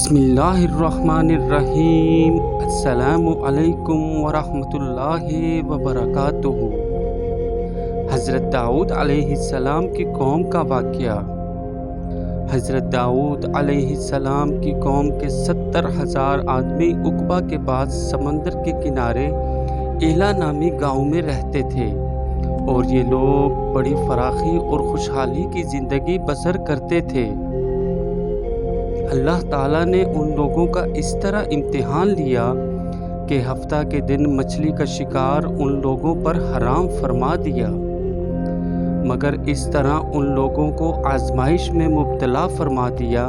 بسم اللہ الرحمن الرحیم۔ السلام علیکم ورحمۃ اللہ وبرکاتہ۔ حضرت داؤد علیہ السلام کی قوم کا واقعہ۔ حضرت داؤد علیہ السلام کی قوم کے 70,000 آدمی عقبہ کے پاس سمندر کے کنارے ایلا نامی گاؤں میں رہتے تھے، اور یہ لوگ بڑی فراخی اور خوشحالی کی زندگی بسر کرتے تھے۔ اللہ تعالیٰ نے ان لوگوں کا اس طرح امتحان لیا کہ ہفتہ کے دن مچھلی کا شکار ان لوگوں پر حرام فرما دیا، مگر اس طرح ان لوگوں کو آزمائش میں مبتلا فرما دیا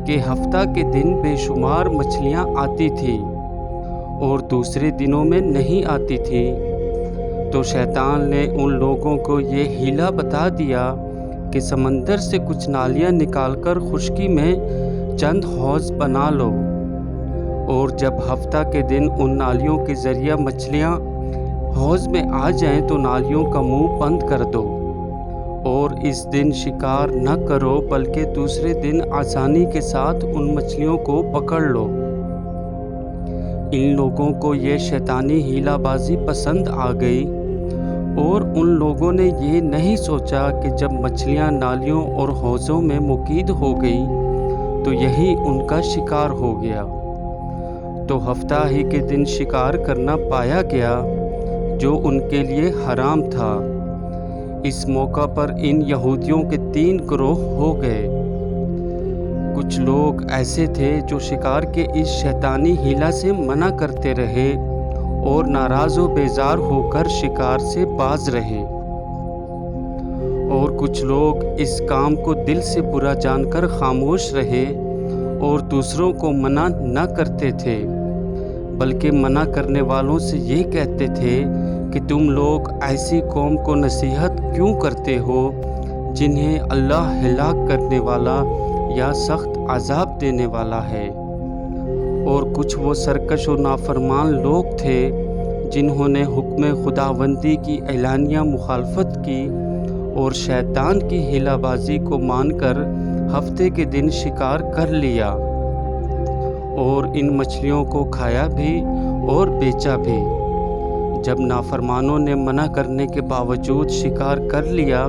کہ ہفتہ کے دن بے شمار مچھلیاں آتی تھیں اور دوسرے دنوں میں نہیں آتی تھیں۔ تو شیطان نے ان لوگوں کو یہ حیلہ بتا دیا کہ سمندر سے کچھ نالیاں نکال کر خشکی میں چند حوض بنا لو، اور جب ہفتہ کے دن ان نالیوں کے ذریعہ مچھلیاں حوض میں آ جائیں تو نالیوں کا منہ بند کر دو، اور اس دن شکار نہ کرو بلکہ دوسرے دن آسانی کے ساتھ ان مچھلیوں کو پکڑ لو۔ ان لوگوں کو یہ شیطانی حیلہ بازی پسند آ گئی، اور ان لوگوں نے یہ نہیں سوچا کہ جب مچھلیاں نالیوں اور حوضوں میں مقید ہو گئیں تو یہی ان کا شکار ہو گیا۔ تو ہفتہ ہی کے دن شکار کرنا پایا گیا جو ان کے لیے حرام تھا۔ اس موقع پر ان یہودیوں کے 3 گروہ ہو گئے۔ کچھ لوگ ایسے تھے جو شکار کے اس شیطانی حیلہ سے منع کرتے رہے اور ناراض و بیزار ہو کر شکار سے باز رہے، اور کچھ لوگ اس کام کو دل سے برا جان کر خاموش رہے اور دوسروں کو منع نہ کرتے تھے، بلکہ منع کرنے والوں سے یہ کہتے تھے کہ تم لوگ ایسی قوم کو نصیحت کیوں کرتے ہو جنہیں اللہ ہلاک کرنے والا یا سخت عذاب دینے والا ہے۔ اور کچھ وہ سرکش و نافرمان لوگ تھے جنہوں نے حکم خداوندی کی اعلانیہ مخالفت کی اور شیطان کی حیلہ بازی کو مان کر ہفتے کے دن شکار کر لیا، اور ان مچھلیوں کو کھایا بھی اور بیچا بھی۔ جب نافرمانوں نے منع کرنے کے باوجود شکار کر لیا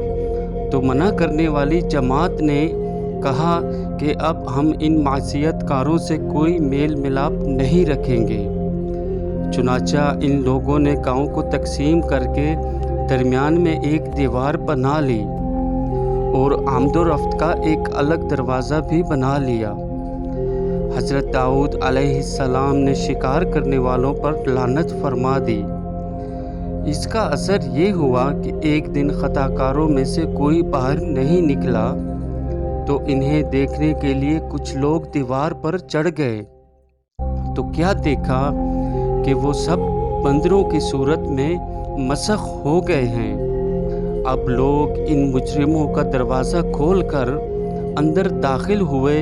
تو منع کرنے والی جماعت نے کہا کہ اب ہم ان معصیت کاروں سے کوئی میل ملاپ نہیں رکھیں گے۔ چنانچہ ان لوگوں نے گاؤں کو تقسیم کر کے درمیان میں ایک دیوار بنا لی اور آمد و رفت کا ایک الگ دروازہ بھی بنا لیا۔ حضرت داؤد علیہ السلام نے شکار کرنے والوں پر لعنت فرما دی۔ اس کا اثر یہ ہوا کہ ایک دن خطا کاروں میں سے کوئی باہر نہیں نکلا تو انہیں دیکھنے کے لیے کچھ لوگ دیوار پر چڑھ گئے، تو کیا دیکھا کہ وہ سب بندروں کی صورت میں مسخ ہو گئے ہیں۔ اب لوگ ان مجرموں کا دروازہ کھول کر اندر داخل ہوئے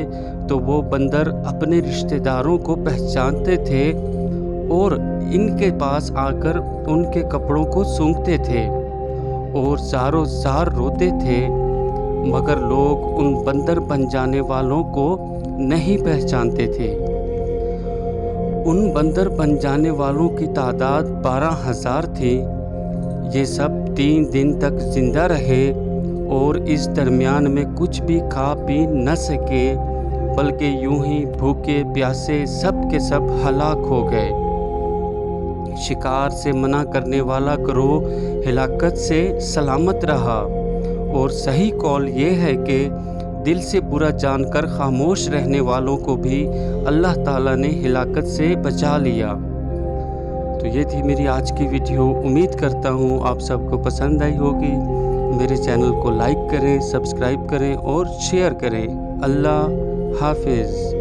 تو وہ بندر اپنے رشتہ داروں کو پہچانتے تھے اور ان کے پاس آ کر ان کے کپڑوں کو سونگھتے تھے اور زار و زار روتے تھے، مگر لوگ ان بندر بن جانے والوں کو نہیں پہچانتے تھے۔ ان بندر بن جانے والوں کی تعداد 12,000 تھی۔ یہ سب 3 دن تک زندہ رہے اور اس درمیان میں کچھ بھی کھا پی نہ سکے، بلکہ یوں ہی بھوکے پیاسے سب کے سب ہلاک ہو گئے۔ شکار سے منع کرنے والا گروہ ہلاکت سے سلامت رہا، اور صحیح قول یہ ہے کہ دل سے برا جان کر خاموش رہنے والوں کو بھی اللہ تعالیٰ نے ہلاکت سے بچا لیا۔ تو یہ تھی میری آج کی ویڈیو۔ امید کرتا ہوں آپ سب کو پسند آئی ہوگی۔ میرے چینل کو لائک کریں، سبسکرائب کریں اور شیئر کریں۔ اللہ حافظ۔